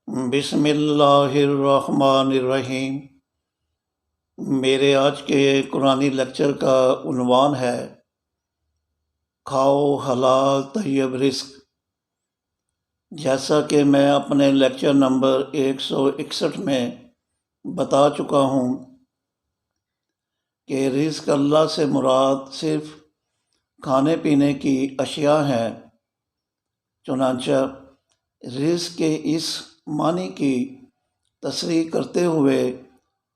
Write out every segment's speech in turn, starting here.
بسم اللہ الرحمن الرحیم۔ میرے آج کے قرآنی لیکچر کا عنوان ہے کھاؤ حلال طیب رزق۔ جیسا کہ میں اپنے لیکچر نمبر 161 میں بتا چکا ہوں کہ رزق اللہ سے مراد صرف کھانے پینے کی اشیاء ہیں۔ چنانچہ رزق کے اس معنی کی تصریح کرتے ہوئے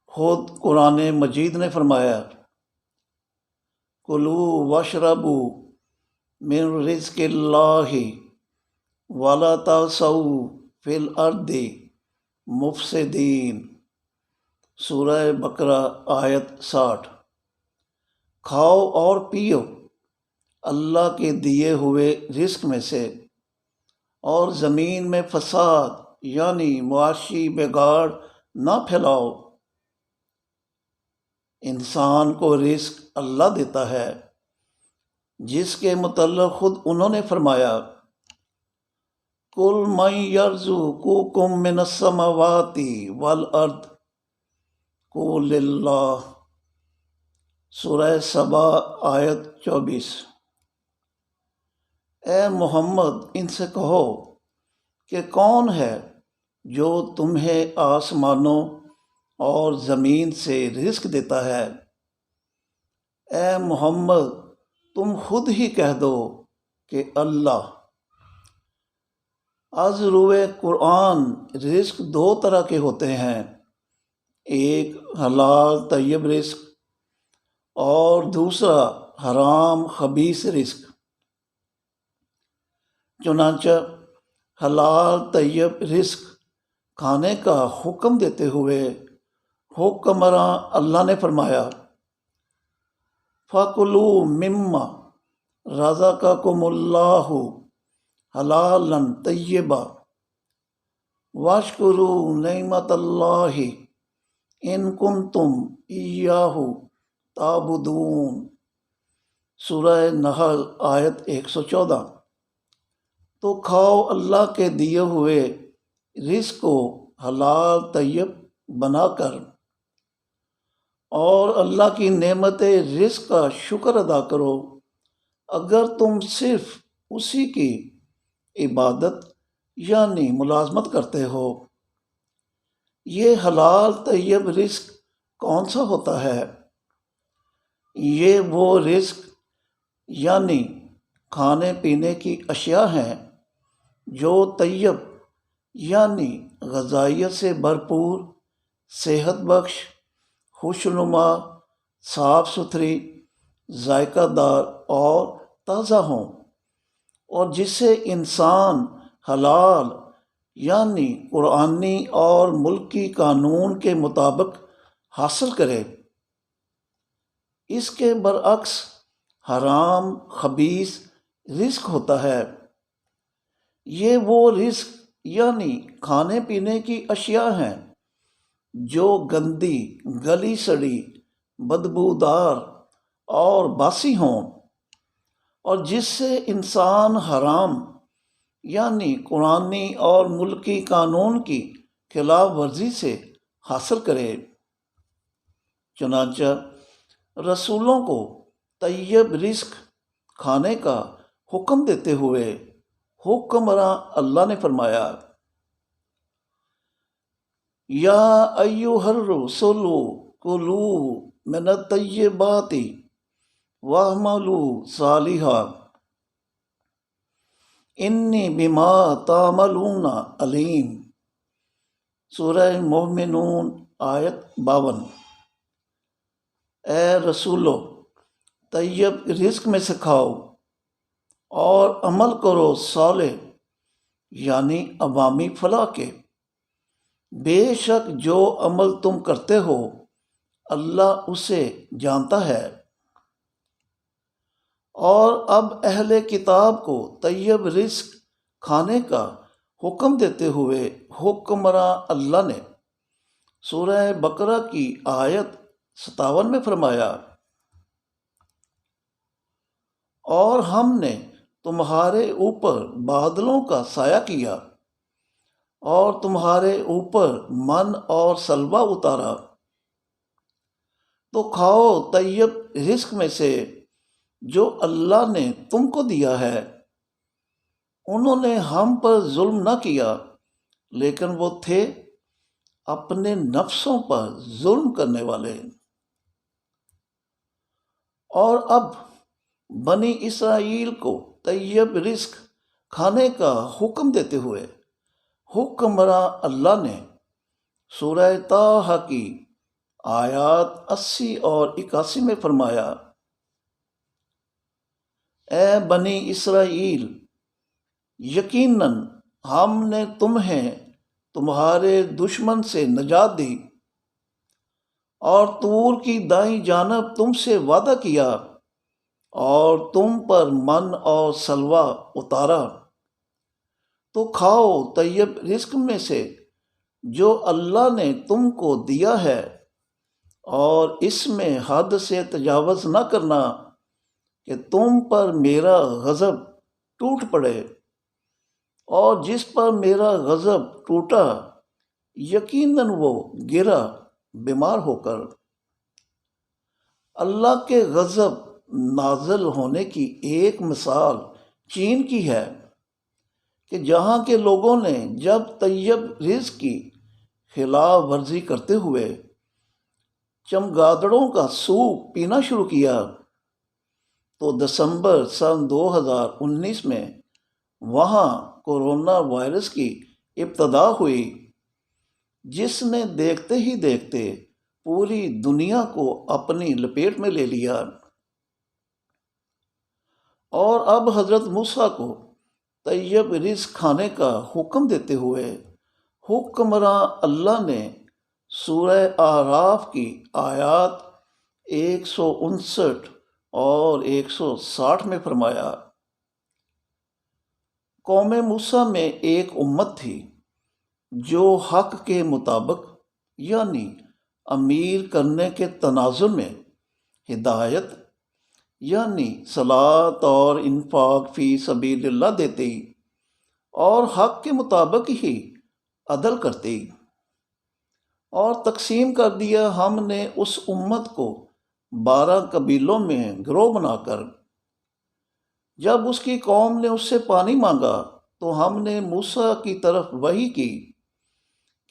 خود قرآن مجید نے فرمایا کلوا واشربوا من رزق اللہ ولا تعثوا فی الارض مفسدین۔ سورہ بقرہ آیت 60۔ کھاؤ اور پیو اللہ کے دیے ہوئے رزق میں سے اور زمین میں فساد یعنی معاشی بگاڑ نہ پھیلاؤ۔ انسان کو رزق اللہ دیتا ہے، جس کے متعلق خود انہوں نے فرمایا قل من یرزقکم من السماوات والارض قل اللہ۔ سورہ سبا آیت 24۔ اے محمد ان سے کہو کہ کون ہے جو تمہیں آسمانوں اور زمین سے رزق دیتا ہے؟ اے محمد تم خود ہی کہہ دو کہ اللہ۔ از روئے قرآن رزق دو طرح کے ہوتے ہیں، ایک حلال طیب رزق اور دوسرا حرام خبیث رزق۔ چنانچہ حلال طیب رزق کھانے کا حکم دیتے ہوئے حکمراں اللہ نے فرمایا فَكُلُوا مِمَّا رَزَقَكُمُ اللَّهُ حَلَالًا طَيِّبًا وَاشْكُرُوا نِعْمَتَ اللَّهِ إِن كُنتُمْ إِيَّاهُ تَعْبُدُونَ۔ سورہ نحل آیت 114۔ تو کھاؤ اللہ کے دیے ہوئے رزق کو حلال طیب بنا کر اور اللہ کی نعمت رزق کا شکر ادا کرو اگر تم صرف اسی کی عبادت یعنی ملازمت کرتے ہو۔ یہ حلال طیب رزق کون سا ہوتا ہے؟ یہ وہ رزق یعنی کھانے پینے کی اشیاء ہیں جو طیب یعنی غذائیت سے بھرپور، صحت بخش، خوشنما، صاف ستھری، ذائقہ دار اور تازہ ہوں، اور جسے انسان حلال یعنی قرآنی اور ملکی قانون کے مطابق حاصل کرے۔ اس کے برعکس حرام خبیث رزق ہوتا ہے۔ یہ وہ رزق یعنی کھانے پینے کی اشیاء ہیں جو گندی، گلی سڑی، بدبودار اور باسی ہوں، اور جس سے انسان حرام یعنی قرآنی اور ملکی قانون کی خلاف ورزی سے حاصل کرے۔ چنانچہ رسولوں کو طیب رزق کھانے کا حکم دیتے ہوئے حکمراں اللہ نے فرمایا یا ایھا الرسل کلوا من الطیبات واعملوا صالحا انی بما تعملون علیم۔ سورہ مومنون آیت 52۔ اے رسولو طیب رزق میں سے کھاؤ اور عمل کرو صالح یعنی عوامی فلاح کے، بے شک جو عمل تم کرتے ہو اللہ اسے جانتا ہے۔ اور اب اہل کتاب کو طیب رزق کھانے کا حکم دیتے ہوئے حکمراں اللہ نے سورہ بقرہ کی آیت 57 میں فرمایا اور ہم نے تمہارے اوپر بادلوں کا سایہ کیا اور تمہارے اوپر من اور سلوہ اتارا، تو کھاؤ طیب رزق میں سے جو اللہ نے تم کو دیا ہے۔ انہوں نے ہم پر ظلم نہ کیا، لیکن وہ تھے اپنے نفسوں پر ظلم کرنے والے۔ اور اب بنی اسرائیل کو طیب رزق کھانے کا حکم دیتے ہوئے حکمراں اللہ نے سورہ طٰہٰ کی آیات 80 اور 81 میں فرمایا، اے بنی اسرائیل، یقیناً ہم نے تمہیں تمہارے دشمن سے نجات دی اور طور کی دائیں جانب تم سے وعدہ کیا اور تم پر من اور سلوہ اتارا، تو کھاؤ طیب رزق میں سے جو اللہ نے تم کو دیا ہے، اور اس میں حد سے تجاوز نہ کرنا کہ تم پر میرا غضب ٹوٹ پڑے، اور جس پر میرا غضب ٹوٹا یقیناً وہ گرا بیمار ہو کر۔ اللہ کے غضب نازل ہونے کی ایک مثال چین کی ہے کہ جہاں کے لوگوں نے جب طیب رزق کی خلاف ورزی کرتے ہوئے چمگادڑوں کا سوپ پینا شروع کیا، تو دسمبر سن 2019 میں وہاں کورونا وائرس کی ابتدا ہوئی، جس نے دیکھتے ہی دیکھتے پوری دنیا کو اپنی لپیٹ میں لے لیا۔ اور اب حضرت موسیٰ کو طیب رزق کھانے کا حکم دیتے ہوئے حکمراں اللہ نے سورہ اعراف کی آیات 159 اور 160 میں فرمایا، قوم موسیٰ میں ایک امت تھی جو حق کے مطابق یعنی امیر کرنے کے تناظر میں ہدایت یعنی صلاۃ اور انفاق فی سبیل اللہ دیتی اور حق کے مطابق ہی عدل کرتی، اور تقسیم کر دیا ہم نے اس امت کو 12 قبیلوں میں گروہ بنا کر۔ جب اس کی قوم نے اس سے پانی مانگا تو ہم نے موسیٰ کی طرف وحی کی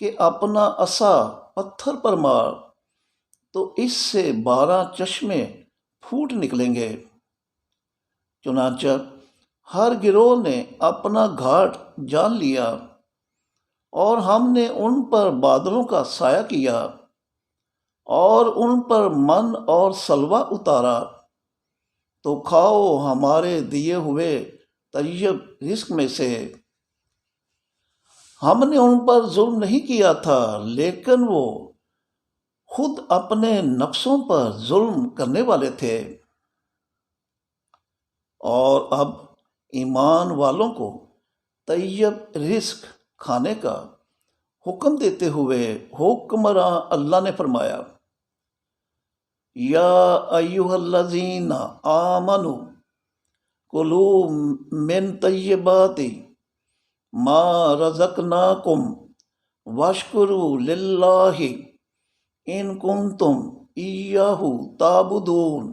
کہ اپنا عصا پتھر پر مار، تو اس سے 12 چشمے پھوٹ نکلیں گے۔ چنانچہ ہر گروہ نے اپنا گھاٹ جان لیا، اور ہم نے ان پر بادلوں کا سایہ کیا اور ان پر من اور سلوہ اتارا، تو کھاؤ ہمارے دیے ہوئے طیب رزق میں سے۔ ہم نے ان پر ظلم نہیں کیا تھا، لیکن وہ خود اپنے نفسوں پر ظلم کرنے والے تھے۔ اور اب ایمان والوں کو طیب رزق کھانے کا حکم دیتے ہوئے حکمراں اللہ نے فرمایا، یا ایھا الذین آمنوا کلوا من طیبات ما رزقناکم واشکروا للہ ان کنتم ایہ تعبدون۔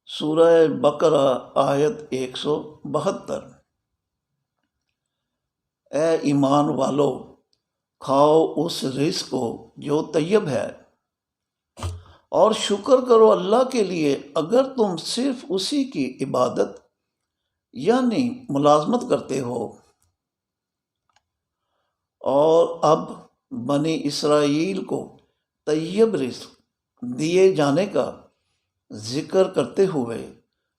سورہ بقرہ آیت 172۔ اے ایمان والو، کھاؤ اس رزق کو جو طیب ہے، اور شکر کرو اللہ کے لیے اگر تم صرف اسی کی عبادت یعنی ملازمت کرتے ہو۔ اور اب بنی اسرائیل کو طیب رزق دیے جانے کا ذکر کرتے ہوئے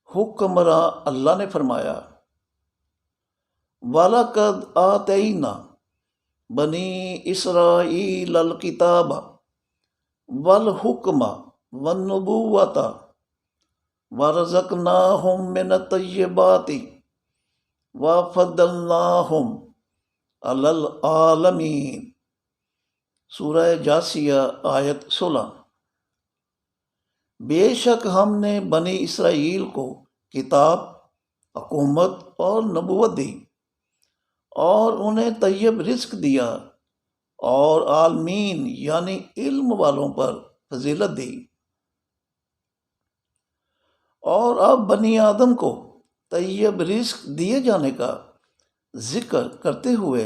حکمراں اللہ نے فرمایا، وَلَقَدْ آتَيْنَا بَنِي إِسْرَائِيلَ الْكِتَابَ وَالْحُكْمَ وَالنُّبُوَّةَ وَرَزَقْنَاهُم مِّنَ الطَّيِّبَاتِ وَفَضَّلْنَاهُمْ عَلَى الْعَالَمِينَ۔ سورہ جاثیہ آیت 16۔ بے شک ہم نے بنی اسرائیل کو کتاب، حکومت اور نبوت دی، اور انہیں طیب رزق دیا اور عالمین یعنی علم والوں پر فضیلت دی۔ اور اب بنی آدم کو طیب رزق دیے جانے کا ذکر کرتے ہوئے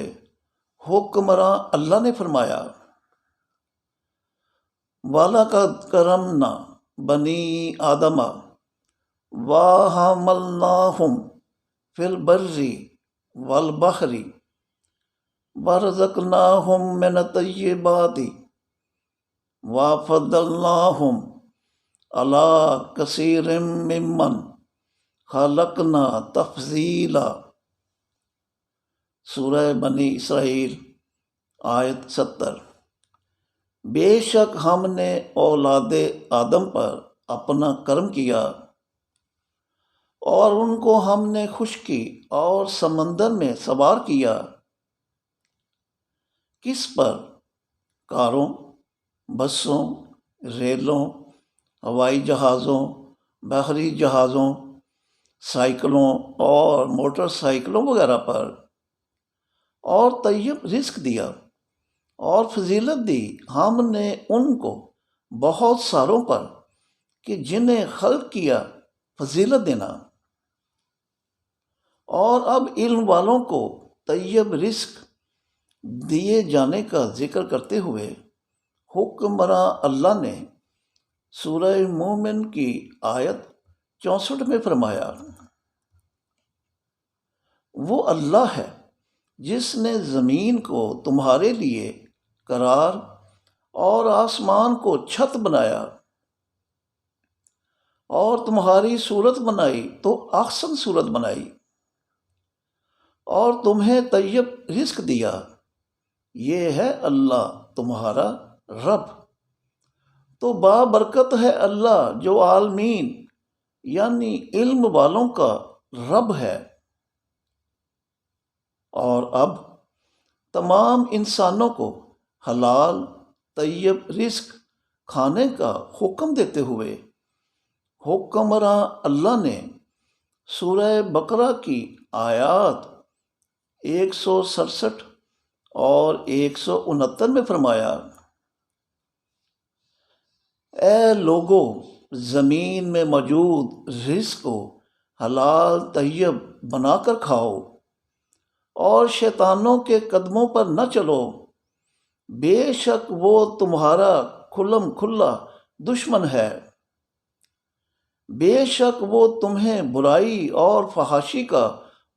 حکمراں اللہ نے فرمایا، وَلَقَدْ كَرَّمْنَا بَنِي آدَمَ وَحَمَلْنَاهُمْ فِي الْبَرِّ وَالْبَحْرِ وَرَزَقْنَاهُمْ مِنَ الطَّيِّبَاتِ وَفَضَّلْنَاهُمْ عَلَىٰ كَثِيرٍ مِّمَّنْ خَلَقْنَا تَفْضِیلًا۔ سورہ بنی اسرائیل آیت 70۔ بے شک ہم نے اولاد آدم پر اپنا کرم کیا اور ان کو ہم نے خشکی اور سمندر میں سوار کیا۔ کس پر؟ کاروں، بسوں، ریلوں، ہوائی جہازوں، بحری جہازوں، سائیکلوں اور موٹر سائیکلوں وغیرہ پر، اور طیب رزق دیا اور فضیلت دی ہم نے ان کو بہت ساروں پر کہ جنہیں خلق کیا فضیلت دینا۔ اور اب علم والوں کو طیب رزق دیے جانے کا ذکر کرتے ہوئے حکمراں اللہ نے سورہ مومن کی آیت 64 میں فرمایا، وہ اللہ ہے جس نے زمین کو تمہارے لیے قرار اور آسمان کو چھت بنایا اور تمہاری صورت بنائی تو احسن صورت بنائی اور تمہیں طیب رزق دیا، یہ ہے اللہ تمہارا رب، تو بابرکت ہے اللہ جو عالمین یعنی علم والوں کا رب ہے۔ اور اب تمام انسانوں کو حلال طیب رزق کھانے کا حکم دیتے ہوئے حکمراں اللہ نے سورہ بقرہ کی آیات 167 اور 169 میں فرمایا، اے لوگو، زمین میں موجود رزق کو حلال طیب بنا کر کھاؤ اور شیطانوں کے قدموں پر نہ چلو، بے شک وہ تمہارا کھلم کھلا دشمن ہے، بے شک وہ تمہیں برائی اور فحاشی کا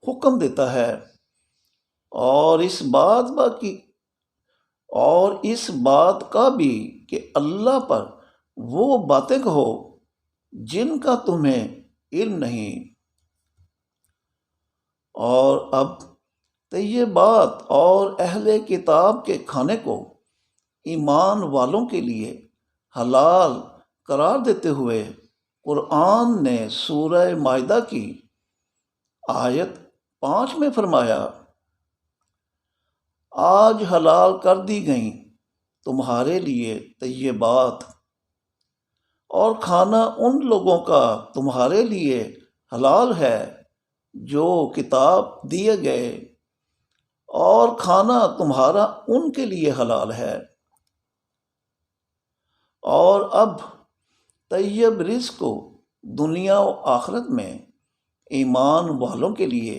حکم دیتا ہے اور اس بات کا بھی کہ اللہ پر وہ باتیں کہو جن کا تمہیں علم نہیں۔ اور اب طیبات اور اہل کتاب کے کھانے کو ایمان والوں کے لیے حلال قرار دیتے ہوئے قرآن نے سورہ مائدہ کی آیت 5 میں فرمایا، آج حلال کر دی گئیں تمہارے لیے طیبات، اور کھانا ان لوگوں کا تمہارے لیے حلال ہے جو کتاب دیے گئے، اور کھانا تمہارا ان کے لیے حلال ہے۔ اور اب طیب رزق کو دنیا و آخرت میں ایمان والوں کے لیے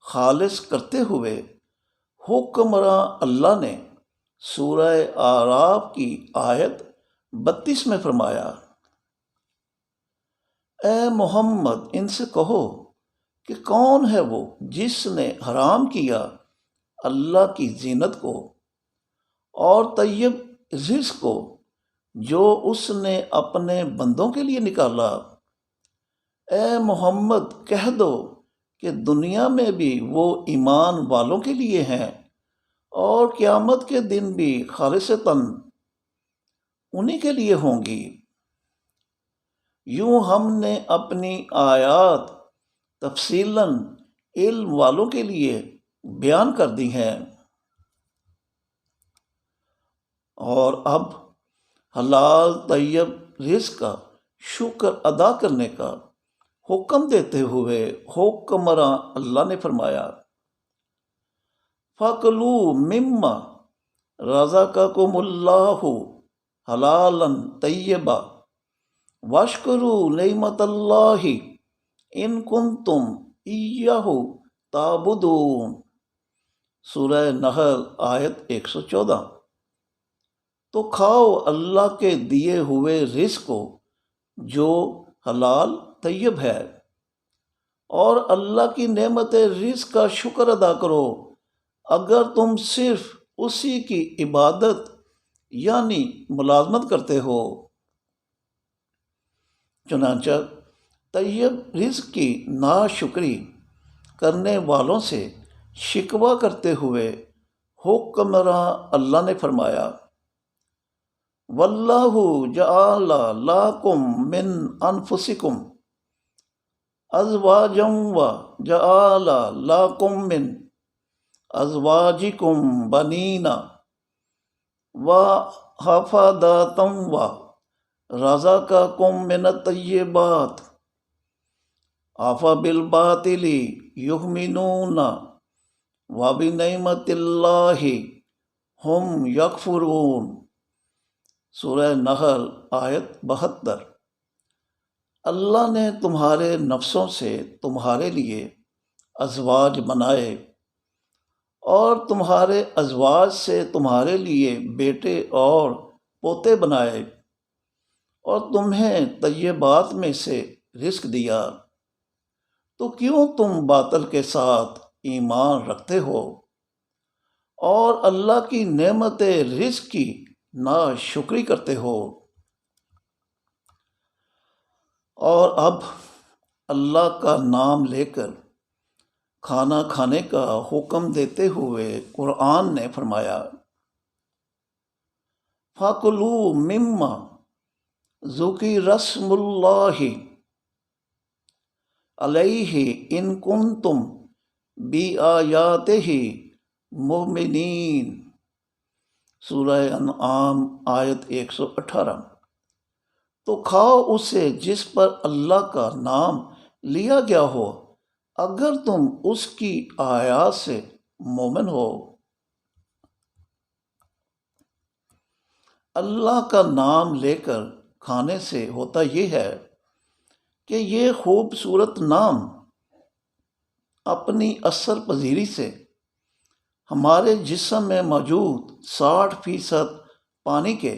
خالص کرتے ہوئے حکمراں اللہ نے سورہ اعراف کی آیت 32 میں فرمایا، اے محمد ان سے کہو کہ کون ہے وہ جس نے حرام کیا اللہ کی زینت کو اور طیب رزق کو جو اس نے اپنے بندوں کے لیے نکالا۔ اے محمد کہہ دو کہ دنیا میں بھی وہ ایمان والوں کے لیے ہیں اور قیامت کے دن بھی خالصتاً انہی کے لیے ہوں گی۔ یوں ہم نے اپنی آیات تفصیلاً علم والوں کے لیے بیان کر دی ہیں۔ اور اب حلال طیب رزق کا شکر ادا کرنے کا حکم دیتے ہوئے حکمراں اللہ نے فرمایا، فَكُلُوا مِمَّا رَزَقَكُمُ اللَّهُ حَلَالًا طَيِّبًا وَاشْكُرُوا نِعْمَتَ اللَّهِ إِن كُنتُمْ إِيَّاهُ تَعْبُدُونَ۔ سورہ نحل آیت 114۔ تو کھاؤ اللہ کے دیے ہوئے رزق کو جو حلال طیب ہے، اور اللہ کی نعمت رزق کا شکر ادا کرو اگر تم صرف اسی کی عبادت یعنی ملازمت کرتے ہو۔ چنانچہ طیب رزق کی ناشکری کرنے والوں سے شکوہ کرتے ہوئے حکمراں اللہ نے فرمایا، واللہ جعل لکم من انفسکم ازواجا وجعل لکم من ازواجکم بنین وحفدۃ ورزقکم من الطیبات افبالباطل یؤمنون وبنعمت اللہ ہم یکفرون۔ سورہ نحل آیت 72۔ اللہ نے تمہارے نفسوں سے تمہارے لیے ازواج بنائے اور تمہارے ازواج سے تمہارے لیے بیٹے اور پوتے بنائے، اور تمہیں طیبات میں سے رزق دیا، تو کیوں تم باطل کے ساتھ ایمان رکھتے ہو اور اللہ کی نعمت رزق کی ناشکری کرتے ہو؟ اور اب اللہ کا نام لے کر کھانا کھانے کا حکم دیتے ہوئے قرآن نے فرمایا، فَكُلُوا مِمَّا ذُكِرَ اسْمُ اللَّهِ عَلَيْهِ إِن كُنتُم بِآيَاتِهِ مُؤْمِنِينَ۔ سورہ انعام آیت 118۔ تو کھاؤ اسے جس پر اللہ کا نام لیا گیا ہو اگر تم اس کی آیات سے مومن ہو۔ اللہ کا نام لے کر کھانے سے ہوتا یہ ہے کہ یہ خوبصورت نام اپنی اثر پذیری سے ہمارے جسم میں موجود 60% پانی کے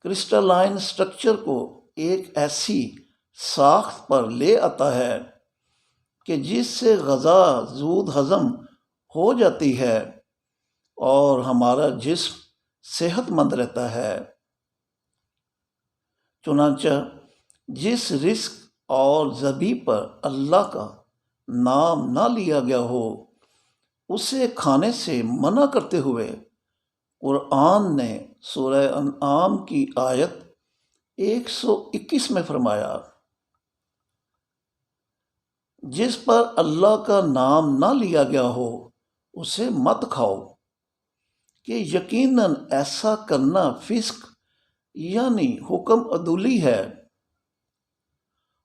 کرسٹلائن سٹرکچر کو ایک ایسی ساخت پر لے آتا ہے کہ جس سے غذا زود ہضم ہو جاتی ہے اور ہمارا جسم صحت مند رہتا ہے۔ چنانچہ جس رزق اور ذبیح پر اللہ کا نام نہ لیا گیا ہو اسے کھانے سے منع کرتے ہوئے قرآن نے سورہ انعام کی آیت 121 میں فرمایا، جس پر اللہ کا نام نہ لیا گیا ہو اسے مت کھاؤ، کہ یقیناً ایسا کرنا فسق یعنی حکم عدولی ہے،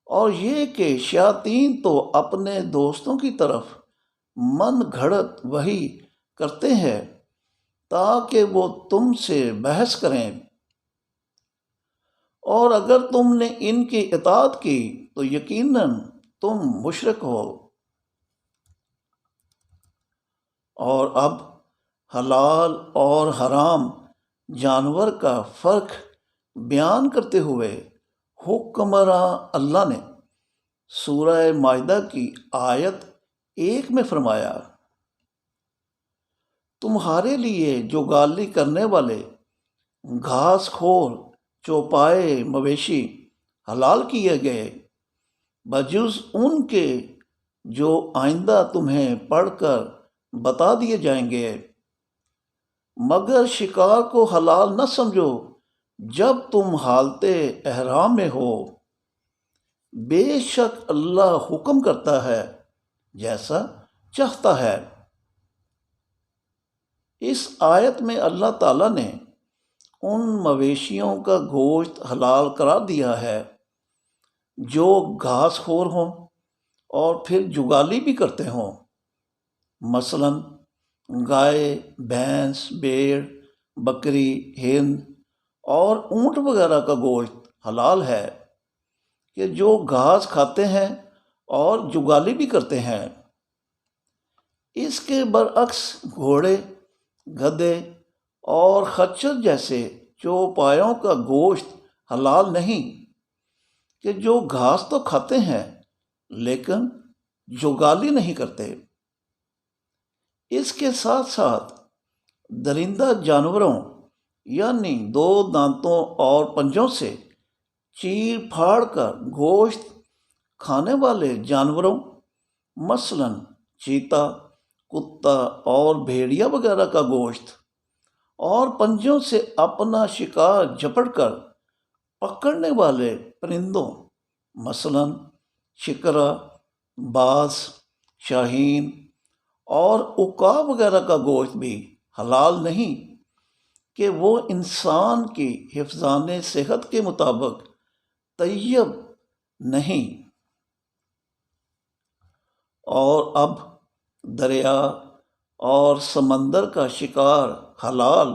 اور یہ کہ شیاطین تو اپنے دوستوں کی طرف من گھڑت وحی کرتے ہیں تاکہ وہ تم سے بحث کریں، اور اگر تم نے ان کی اطاعت کی تو یقیناً تم مشرک ہو۔ اور اب حلال اور حرام جانور کا فرق بیان کرتے ہوئے حکمراں اللہ نے سورہ مائدہ کی آیت 1 میں فرمایا، تمہارے لیے جوگالی کرنے والے گھاس خور چوپائے مویشی حلال کیے گئے بجز ان کے جو آئندہ تمہیں پڑھ کر بتا دیے جائیں گے، مگر شکار کو حلال نہ سمجھو جب تم حالت احرام میں ہو، بے شک اللہ حکم کرتا ہے جیسا چاہتا ہے۔ اس آیت میں اللہ تعالیٰ نے ان مویشیوں کا گوشت حلال قرار دیا ہے جو گھاس خور ہوں اور پھر جگالی بھی کرتے ہوں، مثلاً گائے، بھینس، بھیڑ، بکری، ہرن اور اونٹ وغیرہ کا گوشت حلال ہے کہ جو گھاس کھاتے ہیں اور جگالی بھی کرتے ہیں۔ اس کے برعکس گھوڑے، گدھے اور خچر جیسے چوپایوں کا گوشت حلال نہیں کہ جو گھاس تو کھاتے ہیں لیکن جگالی نہیں کرتے۔ اس کے ساتھ ساتھ درندہ جانوروں یعنی دو دانتوں اور پنجوں سے چیر پھاڑ کر گوشت کھانے والے جانوروں مثلاً چیتا، کتا اور بھیڑیا وغیرہ کا گوشت، اور پنجوں سے اپنا شکار جھپٹ کر پکڑنے والے پرندوں مثلاً شکرا، باز، شاہین اور عقاب وغیرہ کا گوشت بھی حلال نہیں کہ وہ انسان کی حفظان صحت کے مطابق طیب نہیں۔ اور اب دریا اور سمندر کا شکار حلال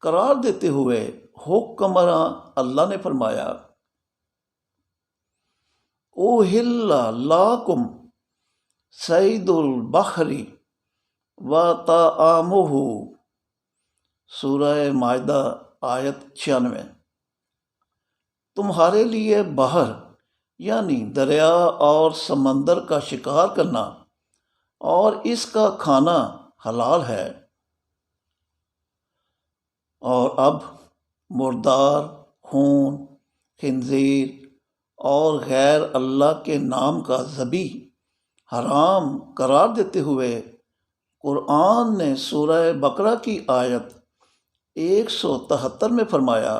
قرار دیتے ہوئے حکمراں اللہ نے فرمایا، اوہل لاکم صید البحر وطعامہ، سورہ مائدہ آیت 96۔ تمہارے لیے بحر یعنی دریا اور سمندر کا شکار کرنا اور اس کا کھانا حلال ہے۔ اور اب مردار، خون، خنزیر اور غیر اللہ کے نام کا ذبیح حرام قرار دیتے ہوئے قرآن نے سورہ بقرہ کی آیت 173 میں فرمایا،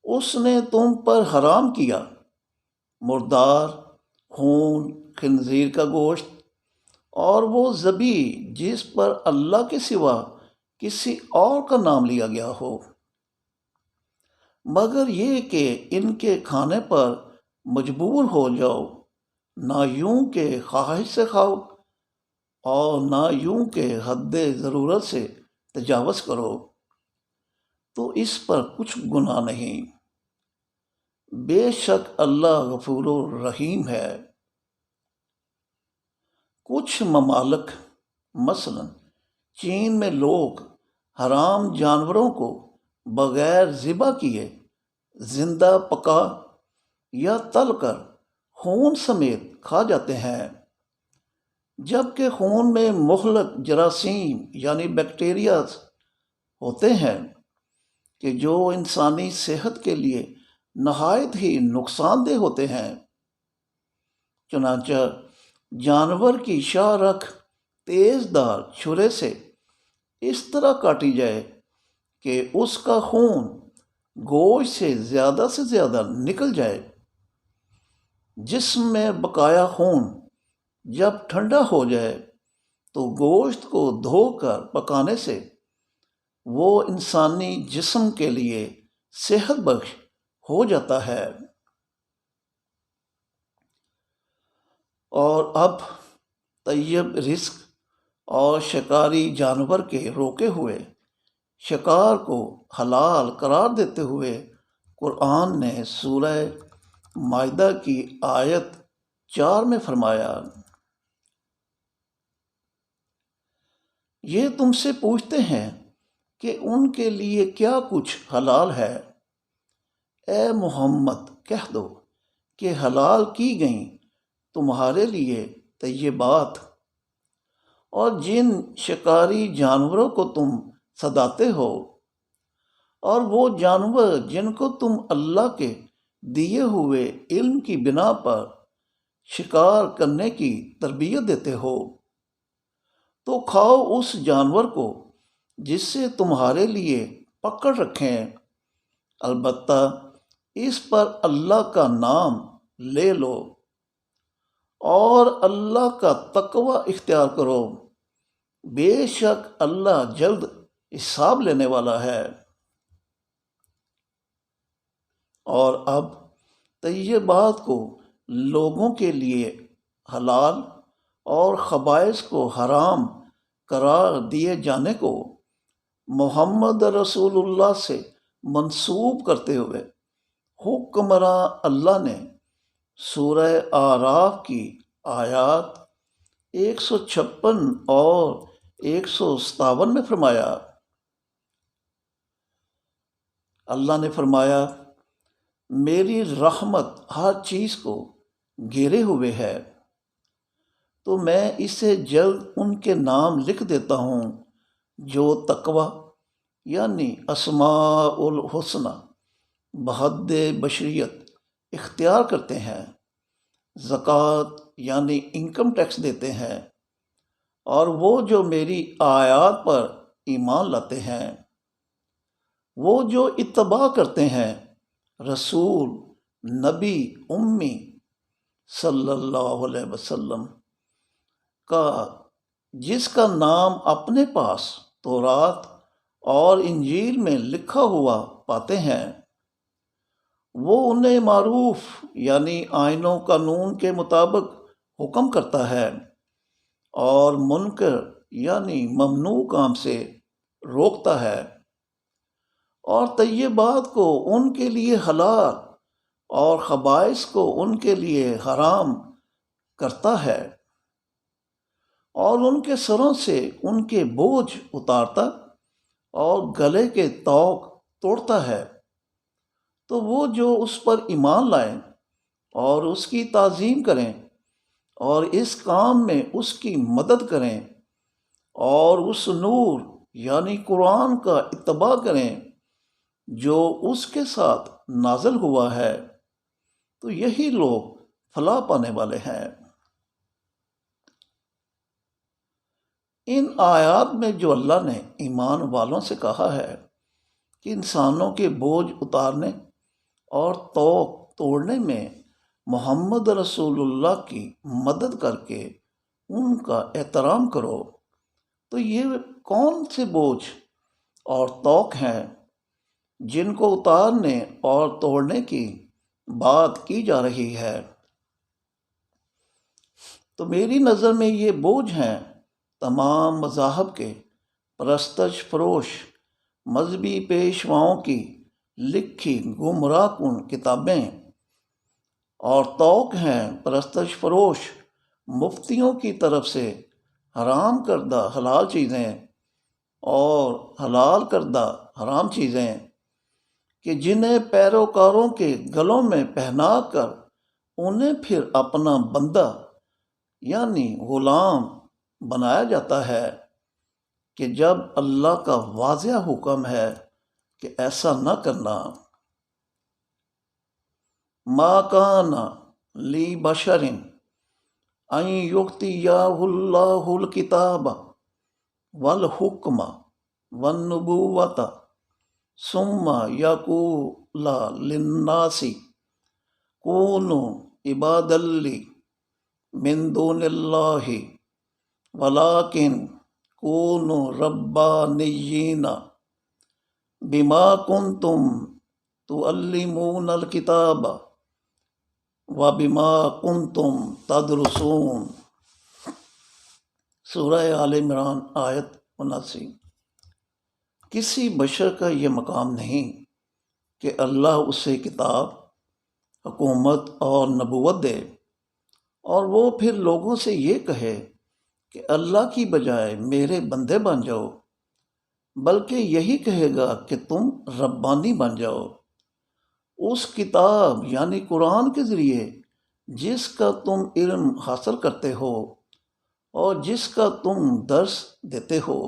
اس نے تم پر حرام کیا مردار، خون، خنزیر کا گوشت اور وہ ذبیح جس پر اللہ کے سوا کسی اور کا نام لیا گیا ہو، مگر یہ کہ ان کے کھانے پر مجبور ہو جاؤ، نہ یوں کہ خواہش سے کھاؤ اور نہ یوں کہ حد ضرورت سے تجاوز کرو، تو اس پر کچھ گناہ نہیں، بے شک اللہ غفور الرحیم ہے۔ کچھ ممالک مثلاً چین میں لوگ حرام جانوروں کو بغیر ذبح کیے زندہ پکا یا تل کر خون سمیت کھا جاتے ہیں، جبکہ خون میں مہلک جراثیم یعنی بیکٹیریاز ہوتے ہیں کہ جو انسانی صحت کے لیے نہایت ہی نقصان دہ ہوتے ہیں۔ چنانچہ جانور کی شاہ رکھ تیز دار چھرے سے اس طرح کاٹی جائے کہ اس کا خون گوشت سے زیادہ نکل جائے۔ جسم میں بقایا خون جب ٹھنڈا ہو جائے تو گوشت کو دھو کر پکانے سے وہ انسانی جسم کے لیے صحت بخش ہو جاتا ہے۔ اور اب طیب رزق اور شکاری جانور کے روکے ہوئے شکار کو حلال قرار دیتے ہوئے قرآن نے سورہ مائدہ کی آیت 4 میں فرمایا، یہ تم سے پوچھتے ہیں کہ ان کے لیے کیا کچھ حلال ہے، اے محمد کہہ دو کہ حلال کی گئیں تمہارے لیے طیبات، اور جن شکاری جانوروں کو تم صداتے ہو اور وہ جانور جن کو تم اللہ کے دیے ہوئے علم کی بنا پر شکار کرنے کی تربیت دیتے ہو، تو کھاؤ اس جانور کو جس سے تمہارے لیے پکڑ رکھیں، البتہ اس پر اللہ کا نام لے لو اور اللہ کا تقوی اختیار کرو، بے شک اللہ جلد حساب لینے والا ہے۔ اور اب طیبات کو لوگوں کے لیے حلال اور خبائث کو حرام قرار دیے جانے کو محمد رسول اللہ سے منسوب کرتے ہوئے حکمراں اللہ نے سورہ اعراف کی آیات 156 اور 157 میں فرمایا، اللہ نے فرمایا، میری رحمت ہر چیز کو گھیرے ہوئے ہے، تو میں اسے جلد ان کے نام لکھ دیتا ہوں جو تقوی یعنی اسماء الحسنی بحد بشریت اختیار کرتے ہیں، زکوٰۃ یعنی انکم ٹیکس دیتے ہیں، اور وہ جو میری آیات پر ایمان لاتے ہیں، وہ جو اتباع کرتے ہیں رسول نبی امی صلی اللہ علیہ وسلم کا، جس کا نام اپنے پاس تورات اور انجیل میں لکھا ہوا پاتے ہیں، وہ انہیں معروف یعنی آئین و قانون کے مطابق حکم کرتا ہے اور منکر یعنی ممنوع کام سے روکتا ہے، اور طیبات کو ان کے لیے حلال اور خبائث کو ان کے لیے حرام کرتا ہے، اور ان کے سروں سے ان کے بوجھ اتارتا اور گلے کے طوق توڑتا ہے، تو وہ جو اس پر ایمان لائیں اور اس کی تعظیم کریں اور اس کام میں اس کی مدد کریں اور اس نور یعنی قرآن کا اتباع کریں جو اس کے ساتھ نازل ہوا ہے، تو یہی لوگ فلاح پانے والے ہیں۔ ان آیات میں جو اللہ نے ایمان والوں سے کہا ہے کہ انسانوں کے بوجھ اتارنے اور توق توڑنے میں محمد رسول اللہ کی مدد کر کے ان کا احترام کرو، تو یہ کون سے بوجھ اور توق ہیں جن کو اتارنے اور توڑنے کی بات کی جا رہی ہے؟ تو میری نظر میں یہ بوجھ ہیں تمام مذاہب کے پرستش فروش مذہبی پیشواؤں کی لکھی گمراہ کن کتابیں، اور توق ہیں پرستش فروش مفتیوں کی طرف سے حرام کردہ حلال چیزیں اور حلال کردہ حرام چیزیں کہ جنہیں پیروکاروں کے گلوں میں پہنا کر انہیں پھر اپنا بندہ یعنی غلام بنایا جاتا ہے، کہ جب اللہ کا واضح حکم ہے کہ ایسا نہ کرنا۔ ما کان لی بشر ان یؤتیہ اللہ الکتاب والحکم والنبوۃ ثم یقول للناس کونوا عبادا لی من دون اللہ ولکن کونوا ربانیین بما کنتم تعلمون الکتاب وبما کنتم تدرسون۔ سورہ آل عمران آیت 79۔ کسی بشر کا یہ مقام نہیں کہ اللہ اسے کتاب، حکومت اور نبوت دے اور وہ پھر لوگوں سے یہ کہے کہ اللہ کی بجائے میرے بندے بن جاؤ، بلکہ یہی کہے گا کہ تم ربانی بن جاؤ، اس کتاب یعنی قرآن کے ذریعے جس کا تم علم حاصل کرتے ہو اور جس کا تم درس دیتے ہو۔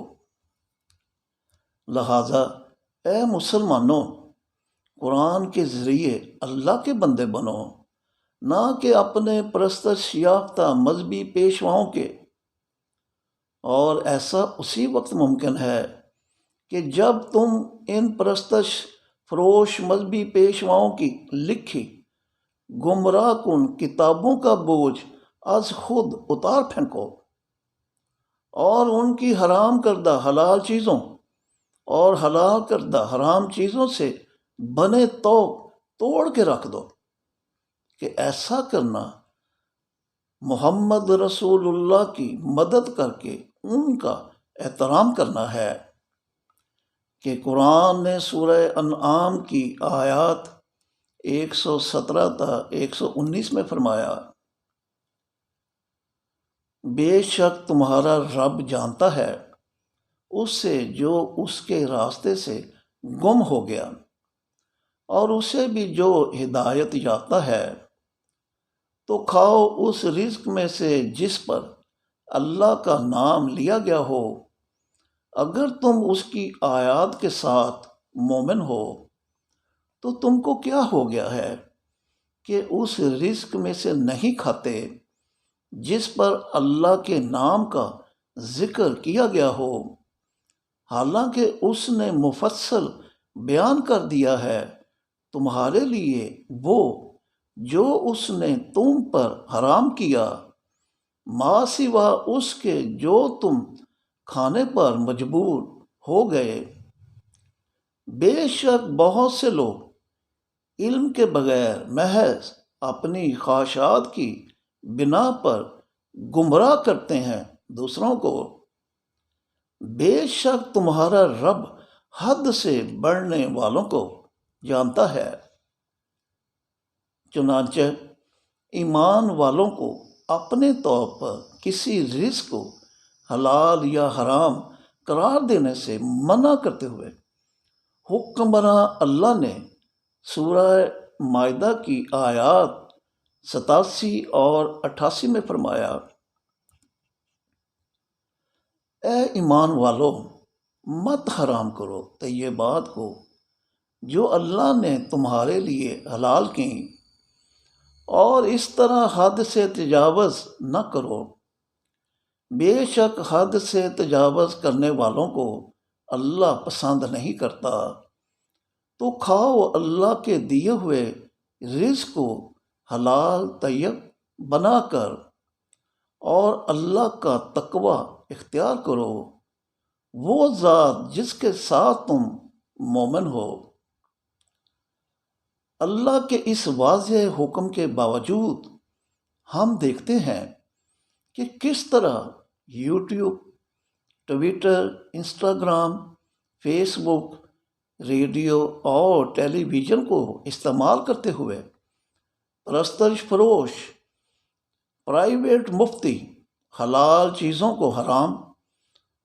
لہٰذا اے مسلمانوں، قرآن کے ذریعے اللہ کے بندے بنو، نہ کہ اپنے پرستش یافتہ مذہبی پیشواؤں کے، اور ایسا اسی وقت ممکن ہے کہ جب تم ان پرستش فروش مذہبی پیشواؤں کی لکھی گمراہ کن کتابوں کا بوجھ از خود اتار پھینکو اور ان کی حرام کردہ حلال چیزوں اور حلال کردہ حرام چیزوں سے بنے توق توڑ کے رکھ دو، کہ ایسا کرنا محمد رسول اللہ کی مدد کر کے ان کا احترام کرنا ہے کہ قرآن نے سورہ انعام کی آیات 117 تا 119 میں فرمایا، بے شک تمہارا رب جانتا ہے اس سے جو اس کے راستے سے گم ہو گیا، اور اسے بھی جو ہدایت یافتہ ہے۔ تو کھاؤ اس رزق میں سے جس پر اللہ کا نام لیا گیا ہو، اگر تم اس کی آیات کے ساتھ مومن ہو۔ تو تم کو کیا ہو گیا ہے کہ اس رزق میں سے نہیں کھاتے جس پر اللہ کے نام کا ذکر کیا گیا ہو، حالانکہ اس نے مفصل بیان کر دیا ہے تمہارے لیے وہ جو اس نے تم پر حرام کیا، ما سوا اس کے جو تم کھانے پر مجبور ہو گئے۔ بے شک بہت سے لوگ علم کے بغیر محض اپنی خواہشات کی بنا پر گمراہ کرتے ہیں دوسروں کو۔ بے شک تمہارا رب حد سے بڑھنے والوں کو جانتا ہے۔ چنانچہ ایمان والوں کو اپنے طور پر کسی رزق کو حلال یا حرام قرار دینے سے منع کرتے ہوئے حکمراں اللہ نے سورہ مائدہ کی آیات 87 اور 88 میں فرمایا، اے ایمان والو، مت حرام کرو طیبات کو جو اللہ نے تمہارے لیے حلال کیں، اور اس طرح حد سے تجاوز نہ کرو۔ بے شک حد سے تجاوز کرنے والوں کو اللہ پسند نہیں کرتا۔ تو کھاؤ اللہ کے دیے ہوئے رزق کو حلال طیب بنا کر، اور اللہ کا تقوی اختیار کرو، وہ ذات جس کے ساتھ تم مومن ہو۔ اللہ کے اس واضح حکم کے باوجود ہم دیکھتے ہیں کہ کس طرح یوٹیوب، ٹویٹر، انسٹاگرام، فیس بک، ریڈیو اور ٹیلی ویژن کو استعمال کرتے ہوئے پرستش فروش پرائیویٹ مفتی حلال چیزوں کو حرام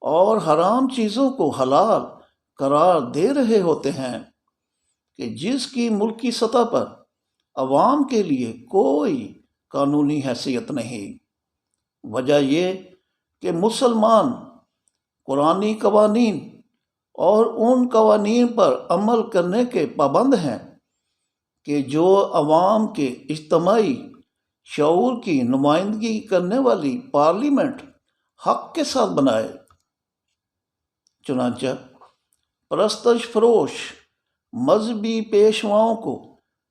اور حرام چیزوں کو حلال قرار دے رہے ہوتے ہیں کہ جس کی ملکی سطح پر عوام کے لیے کوئی قانونی حیثیت نہیں۔ وجہ یہ کہ مسلمان قرآنی قوانین اور ان قوانین پر عمل کرنے کے پابند ہیں کہ جو عوام کے اجتماعی شعور کی نمائندگی کرنے والی پارلیمنٹ حق کے ساتھ بنائے۔ چنانچہ پرستش فروش مذہبی پیشواؤں کو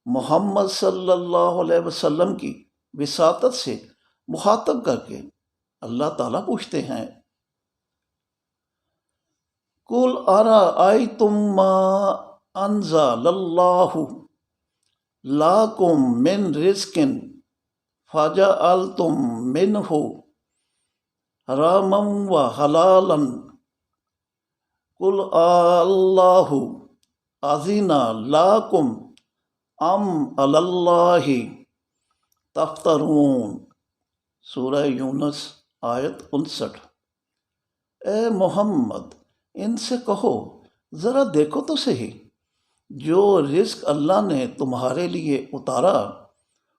محمد صلی اللہ علیہ وسلم کی وساطت سے مخاطب کر کے اللہ تعالیٰ پوچھتے ہیں، قُلْ أَرَأَيْتُمْ مَا أَنزَلَ اللَّهُ لَكُمْ مِنْ رِزْقٍ فَجَعَلْتُمْ مِنْهُ حَرَامًا وَحَلَالًا قُلْ اللَّهُ أَذِنَ لَكُمْ أَمْ عَلَى اللَّهِ تَفْتَرُونَ۔ سورہ یونس آیت 59۔ اے محمد، ان سے کہو ذرا دیکھو تو صحیح، جو رزق اللہ نے تمہارے لیے اتارا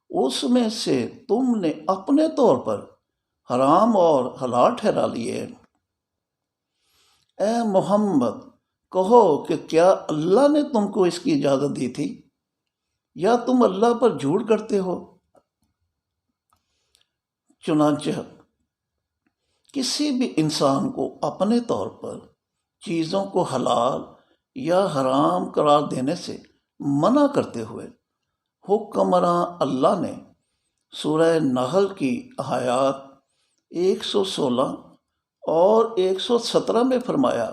اس میں سے تم نے اپنے طور پر حرام اور حلال ٹھہرا لیے۔ اے محمد، کہو کہ کیا اللہ نے تم کو اس کی اجازت دی تھی، یا تم اللہ پر جھوٹ کرتے ہو؟ چنانچہ کسی بھی انسان کو اپنے طور پر چیزوں کو حلال یا حرام قرار دینے سے منع کرتے ہوئے حکمراں اللہ نے سورہ نحل کی آیات 116 اور 117 میں فرمایا،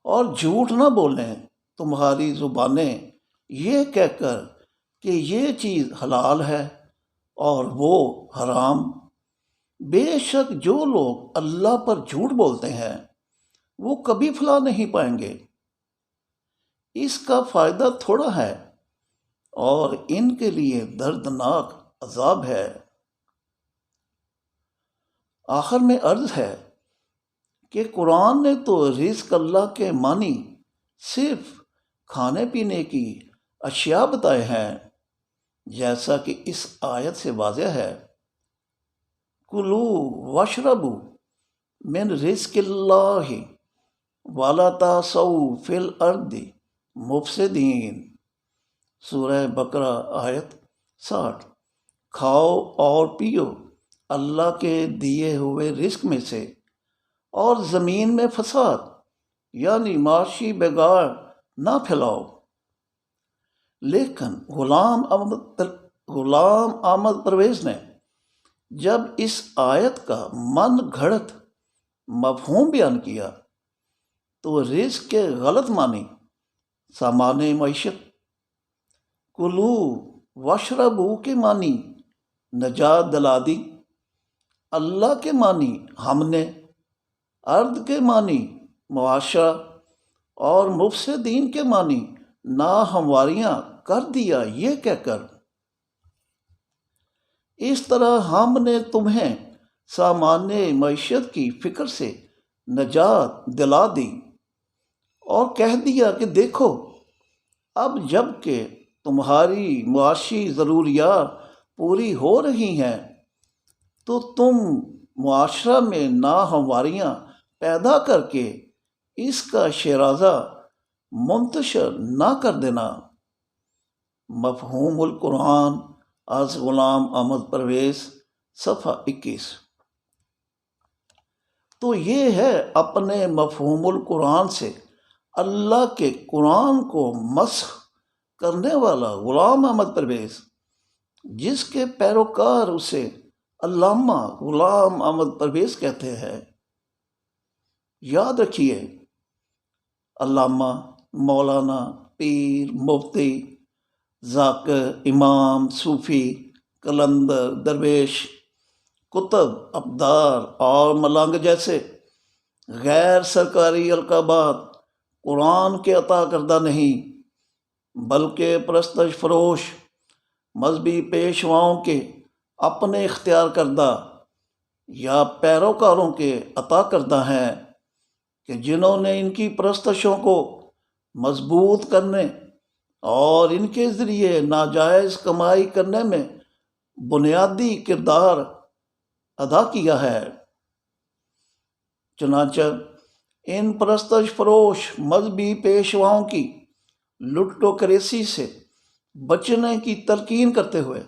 اور جھوٹ نہ بولیں تمہاری زبانیں یہ کہہ کر کہ یہ چیز حلال ہے اور وہ حرام۔ بے شک جو لوگ اللہ پر جھوٹ بولتے ہیں وہ کبھی فلاح نہیں پائیں گے، اس کا فائدہ تھوڑا ہے اور ان کے لیے دردناک عذاب ہے۔ آخر میں عرض ہے کہ قرآن نے تو رزق اللہ کے معنی صرف کھانے پینے کی اشیاء بتائے ہیں، جیسا کہ اس آیت سے واضح ہے، کلو واشربو من رزق اللہ ولا تعثوا فی الارض مفسدین، سورہ بقرہ آیت 60۔ کھاؤ اور پیو اللہ کے دیے ہوئے رزق میں سے اور زمین میں فساد یعنی معاشی بگاڑ نہ پھیلاؤ۔ لیکن غلام احمد پرویز نے جب اس آیت کا من گھڑت مفہوم بیان کیا تو رزق کے غلط معنی سامان معیشت، کلو واشربو کے معنی نجات دلا دی، اللہ کے معنی ہم نے، ارض کے معنی معاشرہ اور مفسدین کے معنی ناہمواریاں کر دیا، یہ کہہ کر اس طرح ہم نے تمہیں سامان معیشت کی فکر سے نجات دلا دی اور کہہ دیا کہ دیکھو اب جب کہ تمہاری معاشی ضروریات پوری ہو رہی ہیں تو تم معاشرہ میں ناہمواریاں پیدا کر کے اس کا شیرازہ منتشر نہ کر دینا۔ مفہوم القرآن از غلام احمد پرویز، صفحہ 21۔ تو یہ ہے اپنے مفہوم القرآن سے اللہ کے قرآن کو مسخ کرنے والا غلام احمد پرویز، جس کے پیروکار اسے علامہ غلام احمد پرویز کہتے ہیں۔ یاد رکھیے، علامہ، مولانا، پیر، مفتی، ذاکر، امام، صوفی، قلندر، درویش، کتب، ابدار اور ملنگ جیسے غیر سرکاری القابات قرآن کے عطا کردہ نہیں، بلکہ پرستش فروش مذہبی پیشواؤں کے اپنے اختیار کردہ یا پیروکاروں کے عطا کردہ ہیں کہ جنہوں نے ان کی پرستشوں کو مضبوط کرنے اور ان کے ذریعے ناجائز کمائی کرنے میں بنیادی کردار ادا کیا ہے۔ چنانچہ ان پرستش فروش مذہبی پیشواؤں کی لٹوکریسی سے بچنے کی تلقین کرتے ہوئے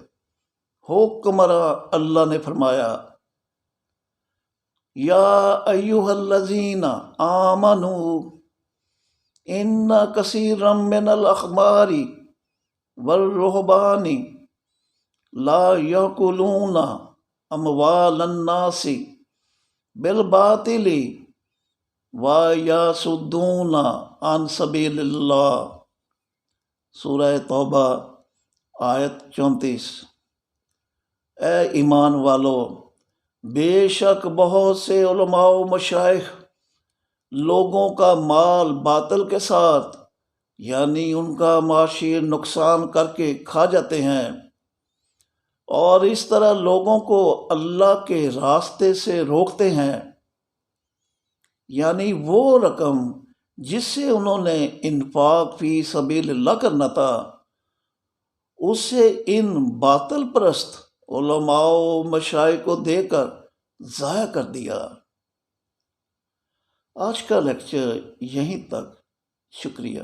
حکمراں اللہ نے فرمایا، یا ایھا الذین آمنوا ان کثیرا من الاحبار والرہبان لا یاکلون اموال الناس بالباطل ویصدون عن سبیل اللہ، سورہ توبہ آیت 34۔ اے ایمان والو، بے شک بہت سے علماء و مشائخ لوگوں کا مال باطل کے ساتھ یعنی ان کا معاشی نقصان کر کے کھا جاتے ہیں، اور اس طرح لوگوں کو اللہ کے راستے سے روکتے ہیں، یعنی وہ رقم جس سے انہوں نے انفاق فی سبیل اللہ کرنا تھا اسے ان باطل پرست علماء و مشائخ کو دے کر ضائع کر دیا۔ آج کا لیکچر یہیں تک، شکریہ۔